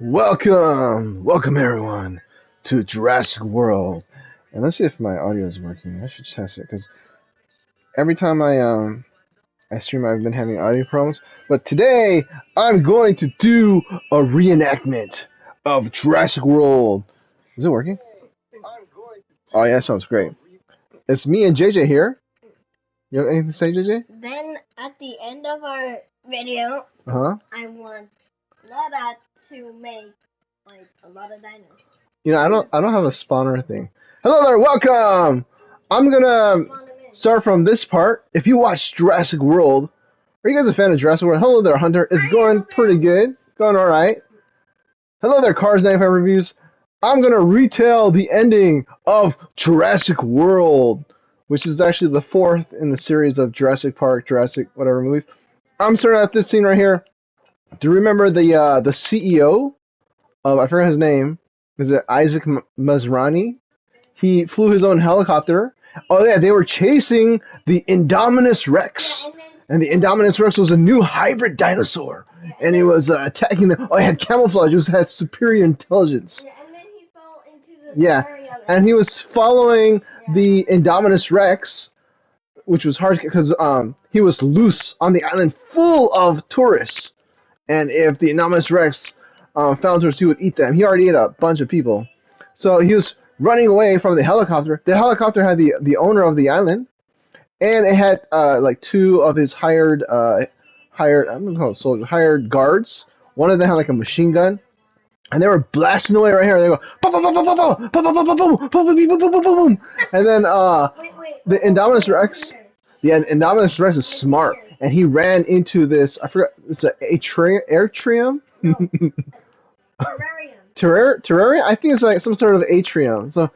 Welcome everyone to Jurassic World. And let's see if my audio is working. I should test it because every time I stream, I've been having audio problems. But today I'm going to do a reenactment of Jurassic World. Is it working? Oh yeah, sounds great. It's me and JJ here. You have anything to say, JJ? Then at the end of our video, I want Lada to make like a lot of dinos. You know, I don't have a spawner thing. Hello there, welcome. I'm gonna start from this part. If you watch Jurassic World, are you guys a fan of Jurassic World? Hello there, Hunter. It's going pretty good. Going all right. Hello there, Cars 95 Reviews. I'm gonna retell the ending of Jurassic World, which is actually the fourth in the series of Jurassic Park, Jurassic whatever movies. I'm starting at this scene right here. Do you remember the CEO of, I forgot his name, is it Isaac Masrani? He flew his own helicopter. Oh yeah, they were chasing the Indominus Rex. And the Indominus Rex was a new hybrid dinosaur. And he was attacking them. Oh, he had camouflage. He had superior intelligence. Yeah, and then he fell into the Yeah, and he was following the Indominus Rex, which was hard because he was loose on the island full of tourists. And if the Indominus Rex found tourists, he would eat them. He already ate a bunch of people. So he was running away from the helicopter. The helicopter had the owner of the island, and it had like two of his hired I'm gonna call it soldiers, hired guards. One of them had like a machine gun, and they were blasting away right here. They go boom boom boom boom boom boom boom boom boom boom boom boom boom boom boom, and then the Indominus Rex, Indominus Rex is smart, and he ran into this. I forgot. It's an atrium. Terrarium? I think it's like some sort of atrium. So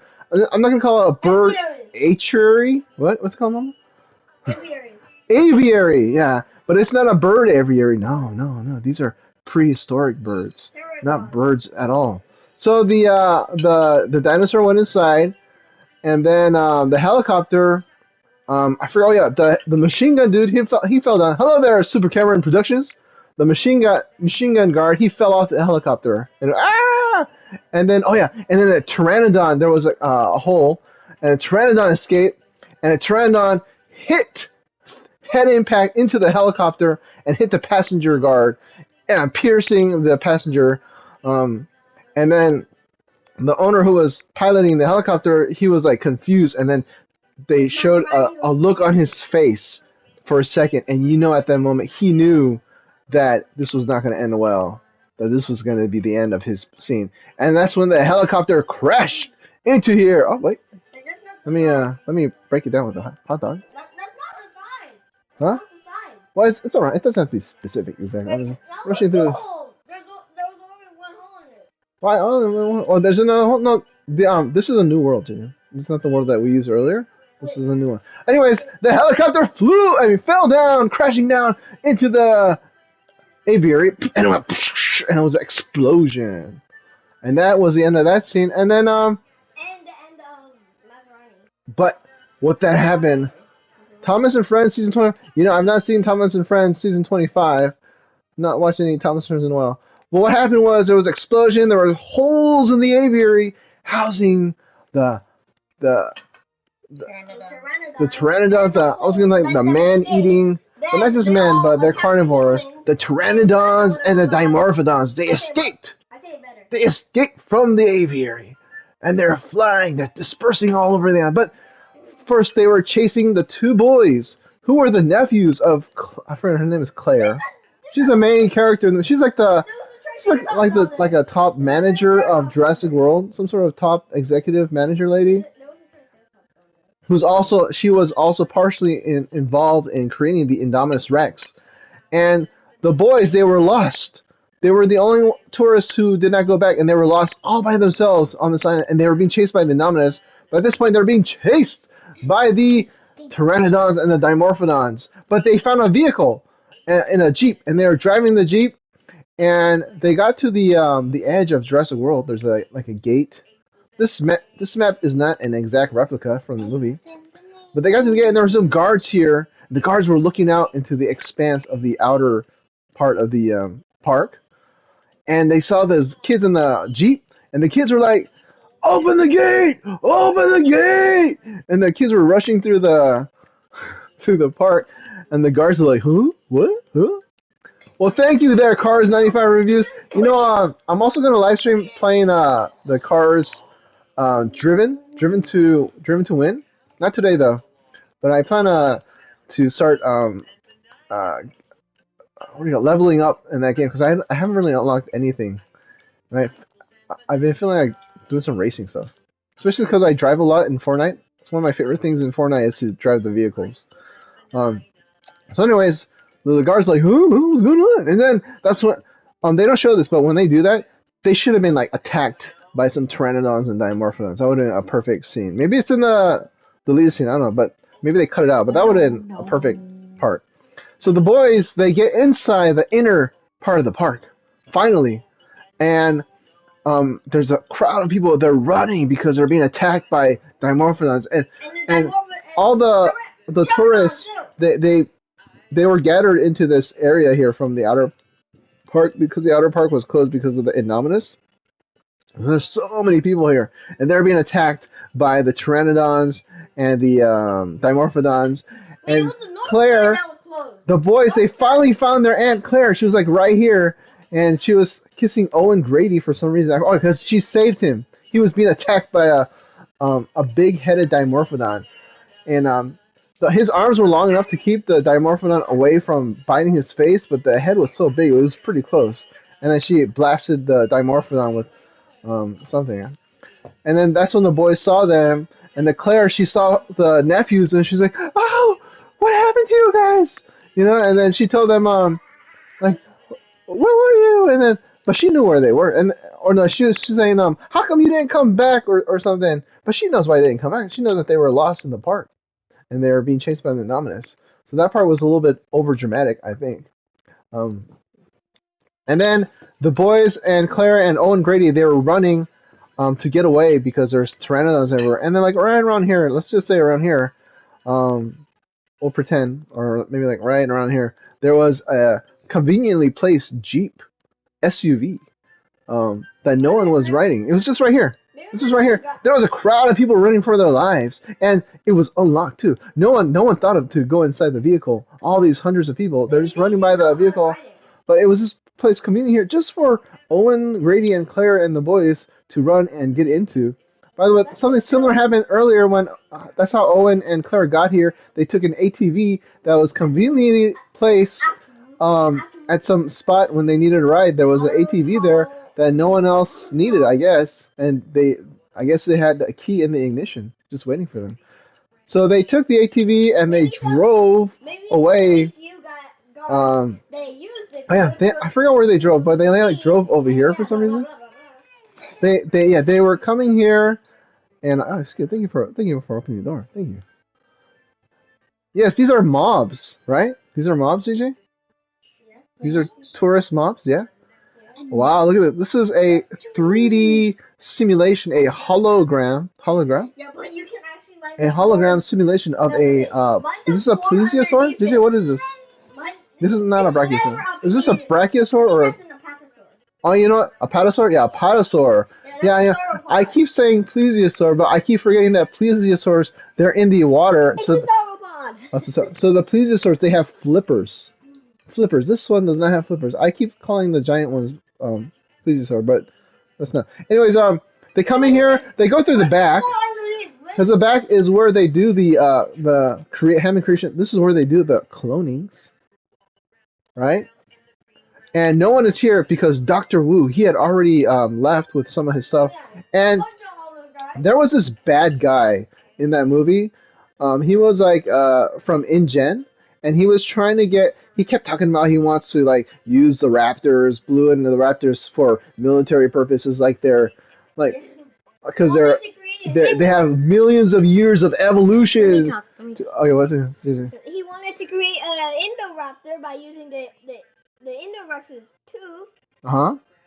I'm not gonna call it a bird aviary. What's it called, Mama? Aviary. Aviary, yeah. But it's not a bird aviary. No. These are prehistoric birds, not birds at all. So the dinosaur went inside, and then the helicopter. I forgot. Oh yeah, the machine gun dude. He fell down. Hello there, Super Cameron Productions. The machine gun guard. He fell off the helicopter and and then and then a pteranodon. There was a hole, and a pteranodon escaped, and a pteranodon hit head impact into the helicopter and hit the passenger guard, and piercing the passenger. And then the owner who was piloting the helicopter, he was like confused, and then they showed a look on his face for a second, and at that moment he knew that this was not going to end well, that this was going to be the end of his scene, and that's when the helicopter crashed into here. Oh wait, let me break it down with a hot dog. That's not the sign. Huh? That's the sign. Well, it's alright. It doesn't have to be specific. Exactly. I'm just rushing through this. There was only one hole in it. Why? Oh, there's another hole. No, this is a new world, Junior. This is not the world that we used earlier. This is a new one. Anyways, the helicopter fell down, crashing down into the aviary, and it went, and it was an explosion. And that was the end of that scene. And then And the end of Maserati. but what that happened? Thomas and Friends season 20. I've not seen Thomas and Friends season 25. Not watching any Thomas and Friends in a while. Well, what happened was there was an explosion. There were holes in the aviary housing the pteranodons. I was gonna like the man-eating, but not just men, but they're carnivores. The pteranodons and the dimorphodons. They escaped. They escaped from the aviary, and they're flying. They're dispersing all over the island. But first, they were chasing the two boys who were the nephews of. I forget her name is Claire. She's the main character. She's like a top manager of Jurassic World, some sort of top executive manager lady. She was also partially involved in creating the Indominus Rex. And the boys, they were lost. They were the only tourists who did not go back, and they were lost all by themselves on this island, and they were being chased by the Indominus. But at this point, they're being chased by the pteranodons and the dimorphodons. But they found a vehicle in a Jeep, and they were driving the Jeep, and they got to the edge of Jurassic World. There's a gate. This map is not an exact replica from the movie, but they got to the gate, and there were some guards here. The guards were looking out into the expanse of the outer part of the park, and they saw those kids in the Jeep, and the kids were like, "Open the gate! Open the gate!" And the kids were rushing through the park, and the guards were like, "Huh? What? Huh?" Well, thank you there, Cars 95 Reviews. You know, I'm also gonna live stream playing the Cars Driven to Win. Not today though, but I plan to start uh what do you call leveling up in that game because I haven't really unlocked anything. Right? I've been feeling like doing some racing stuff, especially because I drive a lot in Fortnite. It's one of my favorite things in Fortnite is to drive the vehicles. Um, so, anyways, the guard's like, what's going on?" And then that's what they don't show this, but when they do that, they should have been like attacked by some pteranodons and dimorphodons. That would have been a perfect scene. Maybe it's in the lead scene. I don't know, but maybe they cut it out. But that would have been a perfect part. So the boys they get inside the inner part of the park finally, and there's a crowd of people. They're running because they're being attacked by dimorphodons, and all the tourists they were gathered into this area here from the outer park because the outer park was closed because of the Indominus. There's so many people here, and they're being attacked by the pteranodons and the dimorphodons. And Claire, the boys, they finally found their Aunt Claire. She was like right here, and she was kissing Owen Grady for some reason. Oh, because she saved him. He was being attacked by a big-headed dimorphodon, and his arms were long enough to keep the dimorphodon away from biting his face, but the head was so big it was pretty close. And then she blasted the dimorphodon with something. And then that's when the boys saw them, and the Claire, she saw the nephews, and she's like, "Oh, what happened to you guys?" You know, and then she told them, like, "Where were you?" And then, but she knew where they were, and or no, she was saying, "How come you didn't come back?" or something. But she knows why they didn't come back. She knows that they were lost in the park, and they were being chased by the Indominus. So that part was a little bit over dramatic, I think. Um, and then the boys and Claire and Owen Grady, they were running to get away because there's pteranodons everywhere. And then like right around here, let's just say around here, we'll pretend, or maybe like right around here, there was a conveniently placed Jeep SUV that no one was riding. It was just right here. This was right here. There was a crowd of people running for their lives, and it was unlocked too. No one thought of to go inside the vehicle. All these hundreds of people, they're just running by the vehicle, but it was this place convenient here just for Owen, Grady, and Claire and the boys to run and get into. By the way, something similar happened earlier when that's how Owen and Claire got here. They took an ATV that was conveniently placed at some spot when they needed a ride. There was an ATV there that no one else needed, I guess, and I guess they had a key in the ignition, just waiting for them. So they took the ATV and they drove away. Oh yeah, I forgot where they drove, but they like drove over here for some reason. They were coming here, and excuse, thank you for opening the door. Thank you. Yes, these are mobs, right? These are mobs, DJ. These are tourist mobs, yeah. Wow, look at it. This is a 3D simulation, a hologram. Yeah, but you can actually like a hologram simulation of a. Is this a plesiosaur? DJ, what is this? This is not a brachiosaur. Is this a brachiosaur or a... Oh, you know what? A patasaur? Yeah, a patasaur. Yeah. I keep saying plesiosaur, but I keep forgetting that plesiosaurs, they're in the water. So the plesiosaurs, they have flippers. This one does not have flippers. I keep calling the giant ones plesiosaur, but that's not. Anyways, they come in here. They go through the back. Because the back is where they do the Hammond creation. This is where they do the clonings. Right? And no one is here because Dr. Wu, he had already left with some of his stuff. And there was this bad guy in that movie. He was like from InGen, and he was trying to get. He kept talking about he wants to like use the raptors, blue into the raptors for military purposes, like they're like because they have millions of years of evolution. Okay, what's it? He wanted to create an Indoraptor by using the Indoraptor's tooth.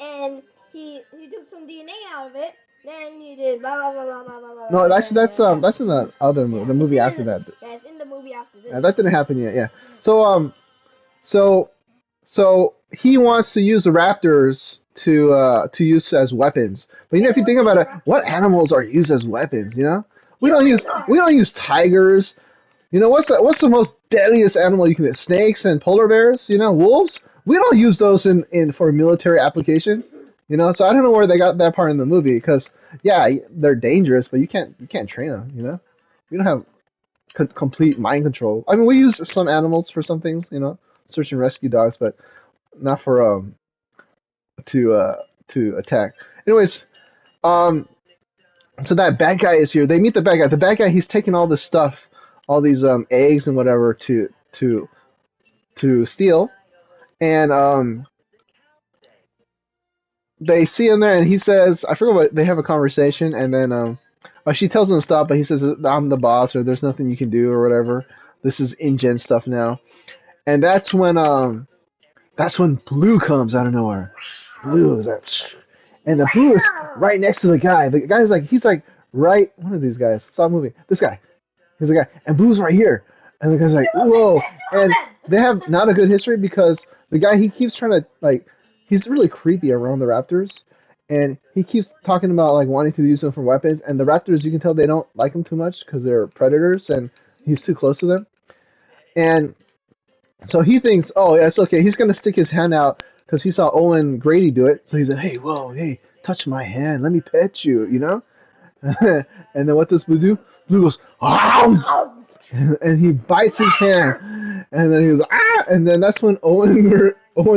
And he took some DNA out of it. Then he did blah blah blah blah blah blah. No, actually that's in the other movie, the movie after that. Yeah, it's in the movie after this. Yeah, that didn't happen yet. Yeah. So So he wants to use the raptors to use as weapons. But if you think about it, what animals are used as weapons? We don't use tigers. What's the most deadliest animal you can get? Snakes and polar bears. Wolves. We don't use those in for military application. So I don't know where they got that part in the movie because yeah, they're dangerous, but you can't train them. We don't have complete mind control. I mean, we use some animals for some things. Search and rescue dogs, but not for to attack. Anyways, um, so that bad guy is here. They meet the bad guy. The bad guy, he's taking all this stuff, all these eggs and whatever to steal, and they see him there, and he says, I forget what they have a conversation, and then she tells him to stop, but he says, I'm the boss, or there's nothing you can do, or whatever. This is InGen stuff now, and that's when Blue comes out of nowhere. Blue is like, and the Blue is right next to the guy. The guy's like, he's like right. One of these guys. Stop moving. This guy. He's the guy, and Blue's right here. And the guy's like, whoa. And they have not a good history because the guy, he keeps trying to he's really creepy around the raptors, and he keeps talking about wanting to use them for weapons. And the raptors, you can tell they don't like him too much because they're predators, and he's too close to them. And so he thinks, oh, yeah, it's okay. He's going to stick his hand out because he saw Owen Grady do it. So he said, hey, whoa, hey, touch my hand. Let me pet you. And then what does Blue do? Blue goes, ah! And he bites his hand. And then he goes, ah! And then that's when Owen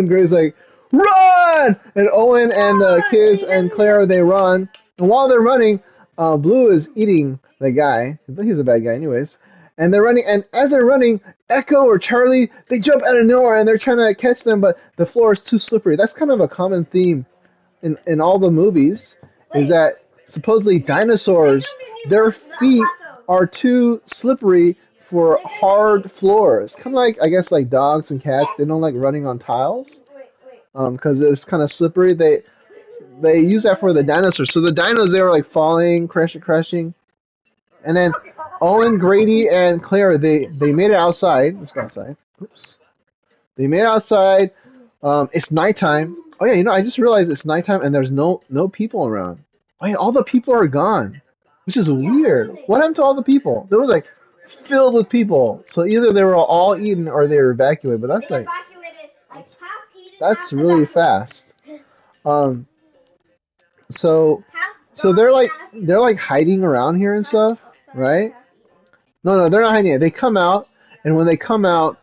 Grady's like, run! And Owen and the kids and Claire, they run. And while they're running, Blue is eating the guy. He's a bad guy anyways. And they're running, and as they're running, Echo or Charlie, they jump out of nowhere, and they're trying to catch them, but the floor is too slippery. That's kind of a common theme in all the movies, is that supposedly dinosaurs, their feet are too slippery for hard floors. Kind of I guess, like dogs and cats, they don't like running on tiles, because it's kind of slippery. They use that for the dinosaurs. So the dinos, they were falling, crashing. And then Owen, Grady, and Claire, they made it outside. Let's go outside. Oops. They made it outside. It's nighttime. Oh yeah, I just realized it's nighttime and there's no people around. Oh yeah, all the people are gone, which is weird. What happened to all the people? There was filled with people. So either they were all eaten or they were evacuated. But that's really fast. So they're hiding around here and stuff, right? No, they're not hiding it. They come out, and when they come out,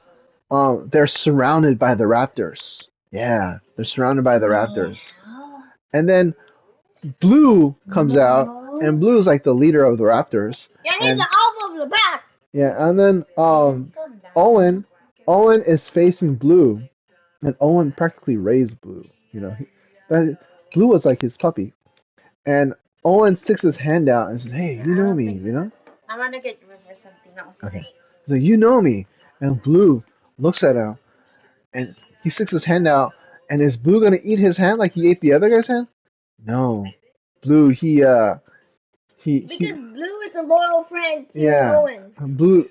they're surrounded by the raptors. Yeah, they're surrounded by the raptors. And then Blue comes out, and Blue is the leader of the raptors. Yeah, he's the alpha of the pack. Yeah, and then Owen is facing Blue, and Owen practically raised Blue. Blue was like his puppy, and Owen sticks his hand out and says, "Hey, you know me, I want to get rid of something else. Okay. He's like, you know me. And Blue looks at him, and he sticks his hand out, and is Blue going to eat his hand like he ate the other guy's hand? No. Blue, because Blue is a loyal friend to Owen. Blue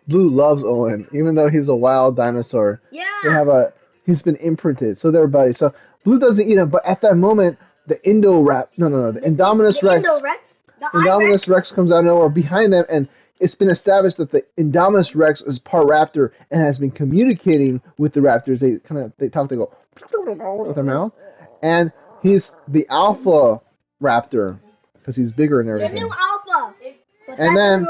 loves Owen, even though he's a wild dinosaur. Yeah. He's been imprinted, so they're buddies. So Blue doesn't eat him, but at that moment, the Indominus Rex. Indominus Rex comes out of nowhere behind them, and it's been established that the Indominus Rex is part raptor and has been communicating with the raptors. They talk, they go with their mouth, and he's the alpha raptor because he's bigger and everything. The new alpha. And then, the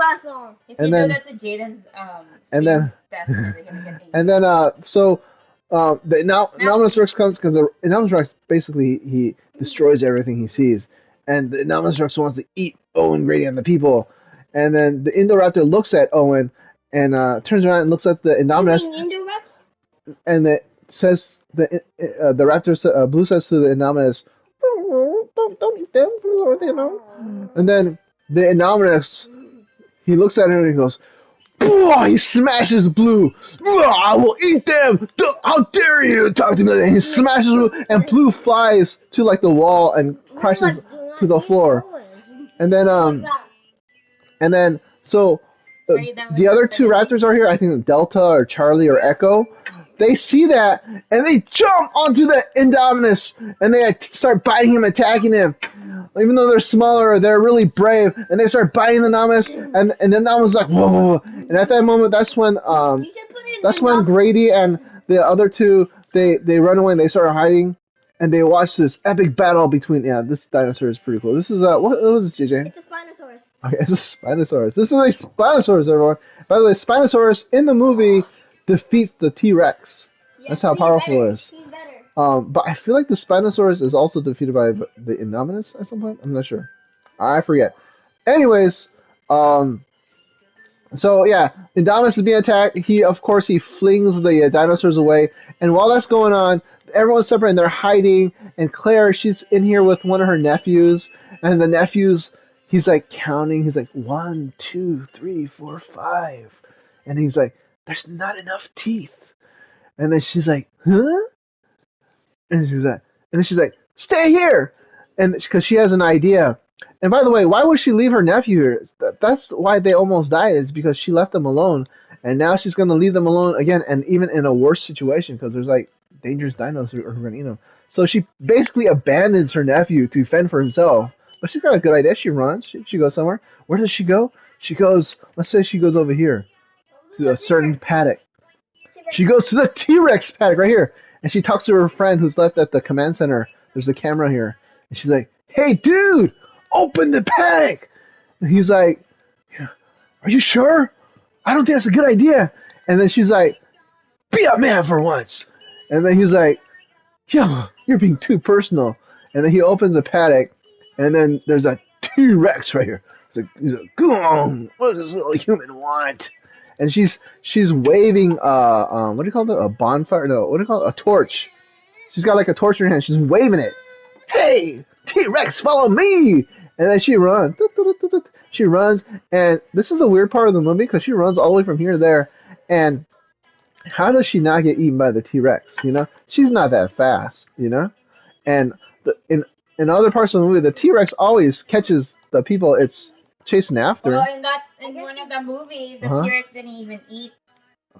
Indominus Rex comes because the Indominus Rex basically he destroys everything he sees. And the Indominus Rex wants to eat Owen Grady and the people. And then the Indoraptor looks at Owen and turns around and looks at the Indominus. And it says the raptor Blue says to the Indominus, "Don't eat them." And then the Indominus, he looks at her and he goes, he smashes Blue. I will eat them. How dare you talk to me? And he smashes Blue, and Blue flies to the wall and crashes to the floor. And then the other two raptors are here. I think Delta or Charlie or Echo. they see that, and they jump onto the Indominus, and they start biting him, attacking him. Even though they're smaller, they're really brave, and they start biting the Indominus, and the Indominus is like, whoa. And at that moment, that's when Grady and the other two, they run away, and they start hiding, and they watch this epic battle between, this dinosaur is pretty cool. This is, what was this, JJ? It's a Spinosaurus. Okay, it's a Spinosaurus. This is a Spinosaurus, everyone. By the way, Spinosaurus in the movie defeats the T-Rex. Yes, that's how powerful it is. He's better. But I feel like the Spinosaurus is also defeated by the Indominus at some point. I'm not sure. I forget. Anyways, so yeah, Indominus is being attacked. Of course, he flings the dinosaurs away. And while that's going on, everyone's separating. They're hiding. And Claire, she's in here with one of her nephews. And the nephews, he's like counting. He's like 1, 2, 3, 4, 5. And he's like, there's not enough teeth. And then she's like, huh? And she's like, stay here. And because she has an idea. And by the way, why would she leave her nephew here? That's why they almost died, is because she left them alone. And now she's going to leave them alone again, and even in a worse situation, because there's like dangerous dinos who are going to eat them. So she basically abandons her nephew to fend for himself. But she's got a good idea. She runs. She goes somewhere. Where does she go? She goes, let's say she goes over here to a certain paddock. She goes to the T-Rex paddock right here. And she talks to her friend who's left at the command center. There's a camera here. And she's like, hey, dude, open the paddock. And he's like, yeah, are you sure? I don't think that's a good idea. And then she's like, be a man for once. And then he's like, yeah, you're being too personal. And then he opens the paddock. And then there's a T-Rex right here. He's like, go on, what does this little human want? And she's waving what do you call it? A bonfire? No, what do you call it? A torch. She's got like a torch in her hand. She's waving it. Hey, T-Rex, follow me! And then she runs. She runs, and this is a weird part of the movie because she runs all the way from here to there. And how does she not get eaten by the T-Rex? You know, she's not that fast. You know, and in other parts of the movie, the T-Rex always catches the people it's chasing after. Well, in one of the movies, the T-Rex didn't even eat.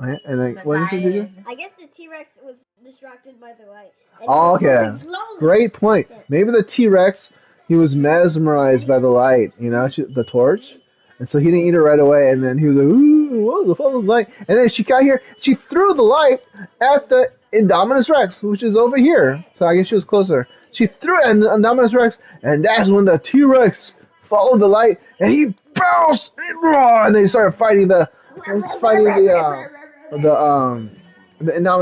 Okay. And then what did you do? I guess the T-Rex was distracted by the light. Oh, okay. Great point. Maybe the T-Rex, he was mesmerized by the light, you know, the torch. And so he didn't eat it right away. And then he was like, ooh, what the fuck was the light? And then she got here. She threw the light at the Indominus Rex, which is over here. So I guess she was closer. She threw it at the Indominus Rex. And that's when the T-Rex followed the light. And he bounced. And they started fighting the Indominus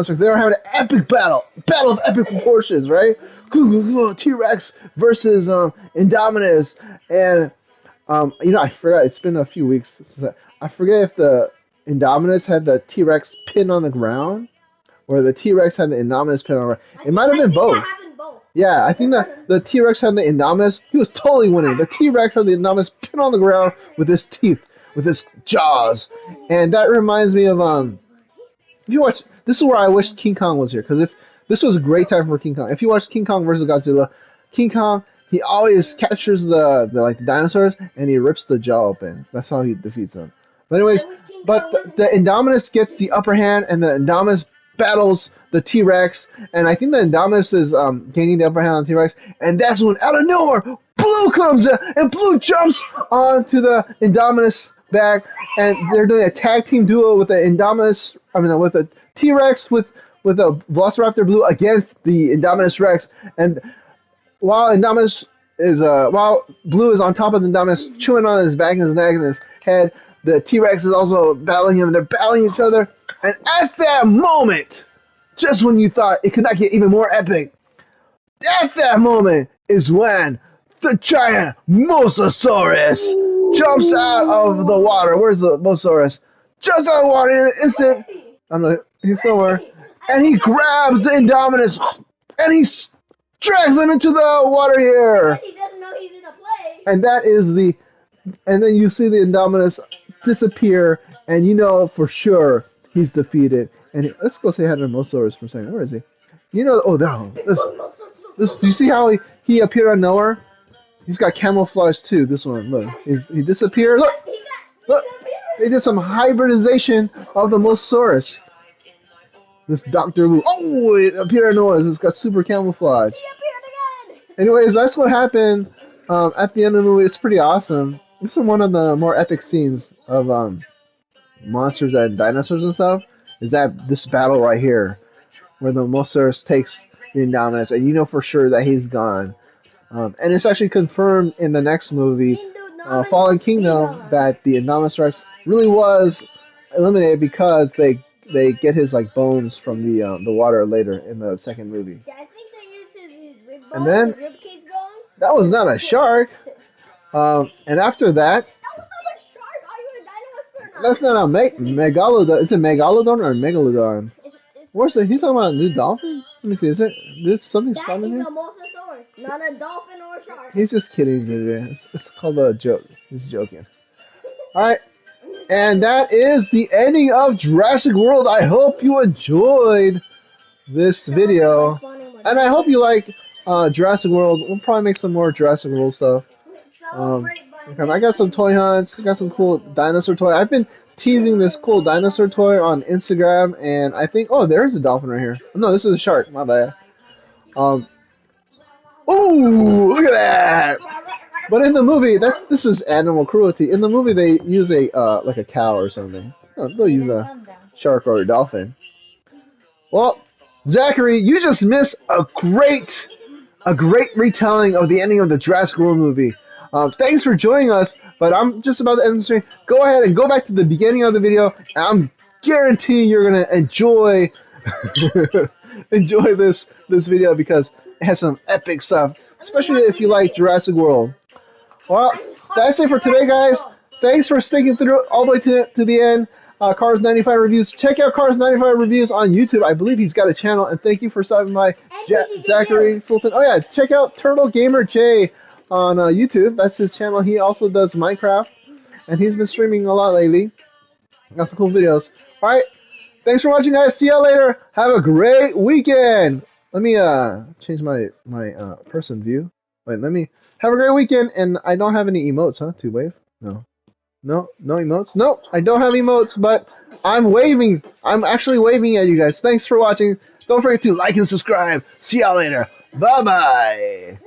Rex. They were having an epic battle of epic proportions, right? T-Rex versus Indominus, and you know, I forgot. It's been a few weeks since I forget if the Indominus had the T-Rex pinned on the ground, or the T-Rex had the Indominus pinned on the ground. It might have been both. Yeah, I think that the T-Rex had the Indominus. He was totally winning. The T-Rex had the Indominus pinned on the ground with his teeth, with his jaws, and that reminds me of if you watch, this is where I wish King Kong was here, because if this was a great time for King Kong. If you watch King Kong versus Godzilla, King Kong, he always captures the dinosaurs and he rips the jaw open. That's how he defeats them. But anyways, the Indominus gets the upper hand, and the Indominus battles the T-Rex, and I think the Indominus is gaining the upper hand on the T-Rex, and that's when out of nowhere, Blue comes in, and Blue jumps onto the Indominus back, and they're doing a tag team duo with the Indominus, with the T-Rex with a Velociraptor Blue against the Indominus Rex, and while Blue is on top of the Indominus, chewing on his back and his neck and his head, the T-Rex is also battling him, and they're battling each other, and at that moment, just when you thought it could not get even more epic, at that moment is when the giant Mosasaurus jumps out of the water. Where's the Mosasaurus? Jumps out of the water in an instant. I don't know, he's somewhere. And he grabs the Indominus, and he drags him into the water here. He doesn't know he's in a play. And that is and then you see the Indominus disappear, and you know for sure he's defeated. And let's go say hi to Mosasaurus for a second. Where is he? You know, do you see how he appeared out of nowhere? He's got camouflage too, this one. Look, he disappeared. Look, they did some hybridization of the Mosasaurus. This Doctor Who. Oh, it appeared noise. It's got super camouflage. He appeared again. Anyways, that's what happened at the end of the movie. It's pretty awesome. This is one of the more epic scenes of monsters and dinosaurs and stuff. Is that this battle right here, where the Mosaurus takes the Indominus, and you know for sure that he's gone. And it's actually confirmed in the next movie, Fallen Kingdom, that the Indominus Rex really was eliminated because they get his like bones from the water later in the second movie. Yeah, I think they used his rib bones, And then his rib cage bones. that was not a shark. And after that, That was not a shark. Are you a dinosaur or not? that's not a megalodon. Is it megalodon or megalodon? What's it? He's talking about a new dolphin? Let me see. Is it? There's something That spawning is here? a mosasaurus, not a dolphin or a shark. He's just kidding, JJ. It's called a joke. He's joking. Alright. And that is the ending of Jurassic World. I hope you enjoyed this video. And I hope you like Jurassic World. We'll probably make some more Jurassic World stuff. Okay, I got some toy hunts. I got some cool dinosaur toy. I've been teasing this cool dinosaur toy on Instagram, and I think, oh, there's a dolphin right here. No, this is a shark. My bad. Oh, look at that! But in the movie, this is animal cruelty. In the movie, they use a like a cow or something. No, they'll use a shark or a dolphin. Well, Zachary, you just missed a great retelling of the ending of the Jurassic World movie. Thanks for joining us, but I'm just about to end the stream. Go ahead and go back to the beginning of the video, and I'm guaranteeing you're gonna enjoy enjoy this video because it has some epic stuff, especially if you like Jurassic World. Well, that's it for today, guys. Thanks for sticking through all the way to the end. Cars 95 Reviews. Check out Cars 95 Reviews on YouTube. I believe he's got a channel, and thank you for stopping by, Zachary Fulton. Oh yeah, check out Turtle Gamer J on YouTube. That's his channel. He also does Minecraft, and he's been streaming a lot lately. Got some cool videos. All right, thanks for watching, guys. See y'all later. Have a great weekend. Let me change my person view. Wait, let me have a great weekend. And I don't have any emotes, huh? To wave? No emotes. Nope, I don't have emotes, but I'm waving. I'm actually waving at you guys. Thanks for watching. Don't forget to like and subscribe. See y'all later. Bye bye.